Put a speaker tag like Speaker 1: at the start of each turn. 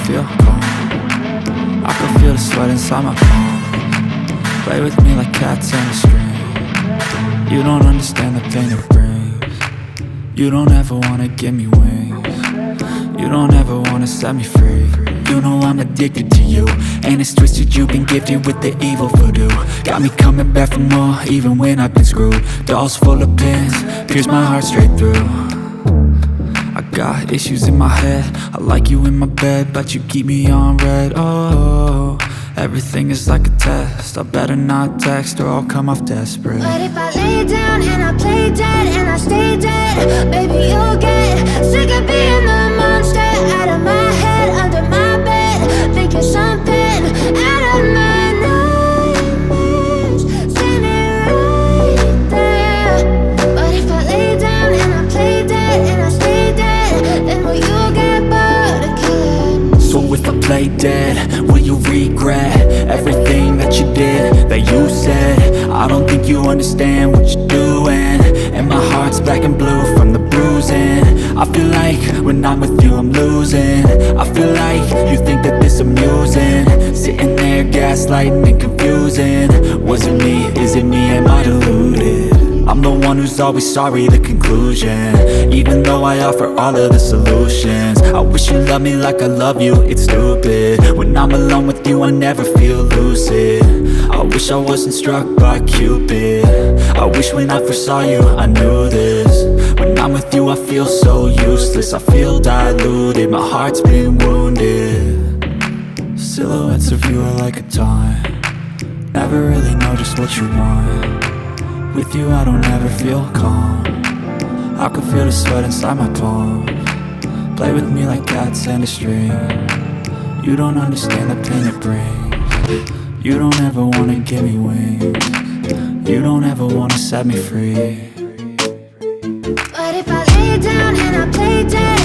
Speaker 1: feel calm. I can feel the sweat inside my palms. Play with me like cats and a string. You don't understand the pain it brings. You don't ever wanna give me wings. You don't ever wanna set me free. You know I'm addicted to you, and it's twisted, you've been gifted with the evil voodoo. Got me coming back for more, even when I've been screwed. Dolls full of pins, pierce my heart straight through. I got issues in my head, I like you in my bed, but you keep me on red. Oh, everything is like a test, I better not text or I'll come off desperate.
Speaker 2: But if I lay down and I play dead and I stay dead, baby, you'll get sick of being the monster out of my head, under my bed, thinking something out of my nightmares, standing right there. But if I lay down and I play dead and I stay dead, then will you get bored of killing me?
Speaker 1: So if I play dead, will you regret everything that you did, that you said? I don't think you understand what you're doing, and my heart's black and blue from the bruising. I feel like when I'm with you I'm losing. I feel like you think that this amusing, sitting there gaslighting and confusing. Was it me? Is it me? Am I deluded? I'm the one who's always sorry, the conclusion, even though I offer all of the solutions. I wish you loved me like I love you, it's stupid. When I'm alone with you I never feel lucid. I wish I wasn't struck by Cupid. I wish when I first saw you I knew this. When I'm with you I feel so useless, I feel diluted, my heart's been wounded. Silhouettes of you are like a taunt, never really know just what you want. With you I don't ever feel calm, I can feel the sweat inside my palms. Play with me like cats and a string. You don't understand the pain it brings. You don't ever wanna give me wings. You don't ever wanna set me free.
Speaker 2: But if I lay down and I play dead